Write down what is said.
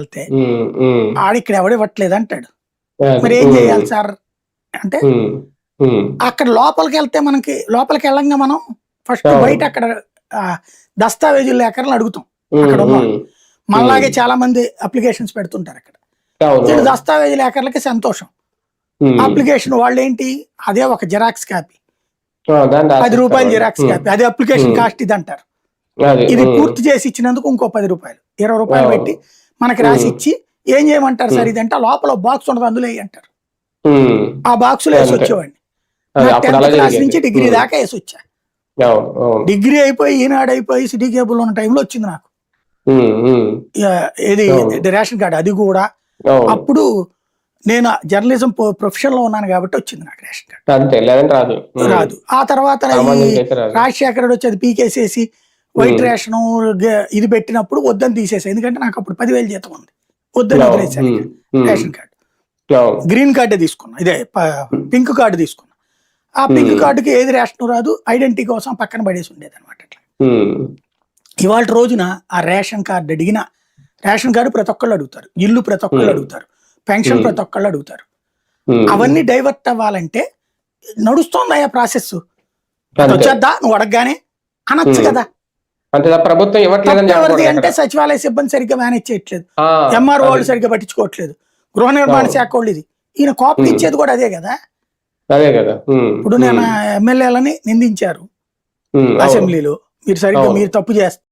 వెళ్తే హ్మ్. హ్మ్. ఆడిక్కడ ఎవడు ఇవ్వట్లేదు అంటాడు. అది. మరి ఏం చేయాలి సార్ అంటే హ్మ్. హ్మ్. అక్కడ లోపలికెళ్తే లోపలికెళ్ళంగా మనం ఫస్ట్ అవును. బయట అక్కడ దస్తావేజులు లేఖలను అడుగుతాం హ్మ్. అక్కడ ఉన్నోళ్ళు. హ్మ్. హ్మ్. మనలాగే చాలా మంది అప్లికేషన్స్ పెడుతుంటారు అక్కడ. అవును. వీళ్ళు అవును. దస్తావేజు లేఖర్లకి సంతోషం. హ్మ్. అప్లికేషన్ వాళ్ళేంటి అదే ఒక జిరాక్స్ కాపీ. దాన్ని రూ. 10 రాసిస్తారు వాళ్ళు. జిరాక్స్ హ్మ్. కాపీ. అదే అప్లికేషన్ హ్మ్. కాస్ట్ ఇదంటారు. అది. ఇది హ్మ్. పూర్తి చేసి ఇచ్చినందుకు ఇంకో రూ. 10 రూ. 20 అవును. పెట్టి మనకి రాసి హ్మ్. ఇచ్చి ఏం చేయమంటారు సార్ హ్మ్. ఇదంటే లోపల బాక్స్ ఉండదు అందులో ఎయ్యి అంటారు. హ్మ్. ఆ బాక్స్‌లో అంతే. ఏసొచ్చేవాడిని. అది నా అప్పుడు 10థ్ అలా క్లాస్ జరిగేది. నుంచి డిగ్రీ హ్మ్. దాకా ఏసొచ్చా. అవును. అవును. డిగ్రీ అయిపోయి, ఈనాడు అయిపోయి, సిటీ కేబుల్ ఉన్న టైంలో వచ్చింది నాకు. హ్మ్. హ్మ్. ఏది అవును. రేషన్ కార్డ్ అది కూడా. అవును. అప్పుడు నేను జర్నలిజం ప్రొఫెషన్‌లో ఉన్నాను కాబట్టి వచ్చింది నాకు రేషన్ కార్డ్. అంతే. లేదంటే రాదు. హ్మ్. రాదు. ఆ తర్వాత ఈ సామాన్యునికైతే రాదు. రాజశేఖర్ రెడ్డి వచ్చి అది పీకేసేసి వైట్ హ్మ్. రేషను ఇది పెట్టినప్పుడు వద్దని తీసేసా. ఎందుకంటే నాకు అప్పుడు 10,000 జీతం ఉంది. వద్దని అవును. వదిలేసాను ఇక హ్మ్. హ్మ్. Ration card. అవును. గ్రీన్ కార్డే తీసుకున్నా. ఇదే హ్మ్. పింక్ కార్డ్ తీసుకున్నా. ఆ పింక్ హ్మ్. కార్డ్‌కి ఏది రేషను రాదు. ఐడెంటిటీ కోసం పక్కన పడేసి ఉండేదన్నమాట అట్లా. హ్మ్. ఇవాల్టి రోజున ఆ రేషన్ కార్డ్ అడిగిన రేషన్ కార్డ్ ప్రతి ఒక్కళ్ళు అడుగుతారు. ఇల్లు ప్రతి ఒక్కళ్ళు హ్మ్. అడుగుతారు. పెన్షన్ హ్మ్. ప్రతి ఒక్కళ్ళు అడుగుతారు. హ్మ్. అవన్నీ డైవర్ట్ అవ్వాలంటే నడుస్తోందయ్యా ప్రాసెస్. అంతే. నాకొచ్చేద్దా నువ్వు అడగగానే అనొచ్చు హ్మ్. కదా! అంతే ప్రభుత్వం ఇవ్వట్లేదని తప్పెవరిది చెప్పకూడదెక్కడ. అంటే సచివాలయ సిబ్బంది సరిగ్గా మేనేజ్ చేయట్లేదు. ఆ! ఎంఆర్ఓ అది. వాళ్ళు సరిగ్గా పట్టించుకోవట్లేదు. గృహ నిర్మాణ అవును. శాఖ వాళ్ళు ఇది. ఈయన కాపీలు హ్మ్. ఇచ్చేది కూడా అదే కదా! అదే గదా! హ్మ్. ఇప్పుడు నేను హ్మ్. ఎమ్మెల్యేలని నిందించారు హ్మ్. అవును. అసెంబ్లీలో. మీరు అవును. తప్పు చేస్తారు.